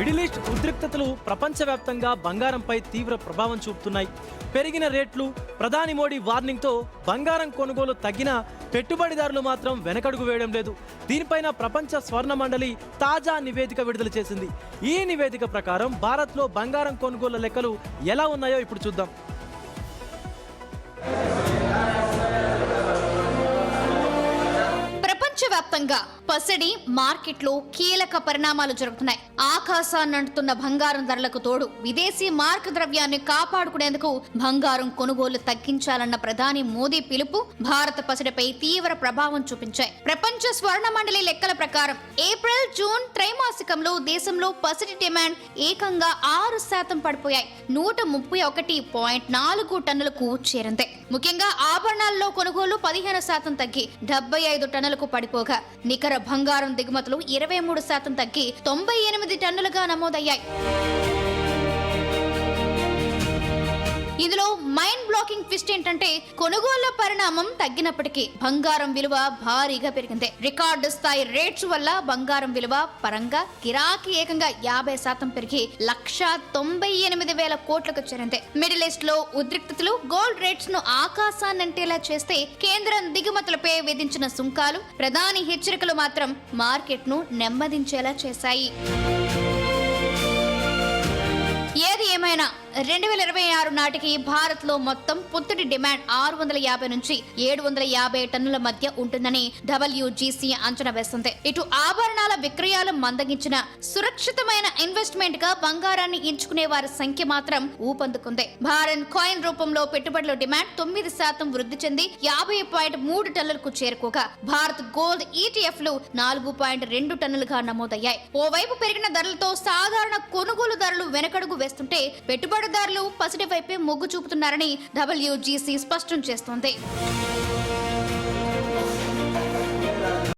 Middle east ఉద్రిక్తతలు ప్రపంచవ్యాప్తంగా బంగారంపై తీవ్ర ప్రభావం చూపుతున్నాయి. పెరిగిన రేట్లు, ప్రధాని మోడీ వార్నింగ్తో బంగారం కొనుగోలు తగ్గినా పెట్టుబడిదారులు మాత్రం వెనకడుగు వేయడం లేదు. దీనిపైన ప్రపంచ స్వర్ణ మండలి తాజా నివేదిక విడుదల చేసింది. ఈ నివేదిక ప్రకారం భారత్లో బంగారం కొనుగోళ్ల లెక్కలు ఎలా ఉన్నాయో ఇప్పుడు చూద్దాం. ప్రపంచవ్యాప్తంగా పసిడి మార్కెట్లో కీలక పరిణామాలు జరుగుతున్నాయి. ఆకాశాన్నంటుతున్న బంగారం ధరలకు తోడు విదేశీ మార్క ద్రవ్యాన్ని కాపాడుకునేందుకు బంగారం కొనుగోలు తగ్గించాలన్న ప్రధాని మోదీ పిలుపు భారత పసిడిపై తీవ్ర ప్రభావం చూపించాయి. ప్రపంచ స్వర్ణ మండలి లెక్కల ప్రకారం ఏప్రిల్ జూన్ త్రైమాసికంలో దేశంలో పసిడి డిమాండ్ ఏకంగా 6% పడిపోయాయి. 131.4 టన్నులకు చేరింది. ముఖ్యంగా ఆభరణాల్లో కొనుగోలు 15% తగ్గి 75 టన్నులకు పడిపోగా నికర బంగారం దిగుమతులు 23% తగ్గి 98 టన్నులుగా నమోదయ్యాయి. ఇందులో మైండ్ బ్లాకింగ్ ట్విస్ట్ ఏంటంటే కొనుగోళ్ల పరిణామం తగ్గినప్పటికీ బంగారం విలువ భారీగా పెరిగింది. రికార్డు స్థాయి రేట్స్ వల్ల బంగారం విలువ పరంగా గిరాకీ ఏకంగా 50% పెరిగి 1,98,000 కోట్లకు చేరింది. మిడిల్ ఈస్ట్ లో ఉద్రిక్తతలు గోల్డ్ రేట్స్ ను ఆకాశాన్నంటేలా చేస్తే కేంద్రం దిగుమతులపై విధించిన సుంకాలు, ప్రధాని హెచ్చరికలు మాత్రం మార్కెట్ ను నెమ్మదించేలా చేశాయి. ఏది ఏమైనా 2026 నాటికి భారత్ లో మొత్తం పుత్తడి డిమాండ్ 650 నుంచి 750 టన్నుల మధ్య ఉంటుందని WGC అంచనా వేస్తుంది. ఇటు ఆభరణాల విక్రయాలు మందగించిన సురక్షితమైన ఇన్వెస్ట్మెంట్ గా బంగారాన్ని ఎంచుకునే వారి సంఖ్య మాత్రం ఊపందుకుంది. భారత్ కాయిన్ రూపంలో పెట్టుబడుల డిమాండ్ 9% వృద్ధి చెంది 50.3 టన్నులకు చేరుకోగా భారత్ గోల్డ్ ETFలు 4.2 టన్నులుగా నమోదయ్యాయి. ఓవైపు పెరిగిన ధరలతో సాధారణ కొనుగోలుదారులు వెనకడుగు వేస్తుంటే పెట్టుబడిదారులు పసిడి వైపే మొగ్గు చూపుతున్నారని WGC స్పష్టం చేస్తోంది.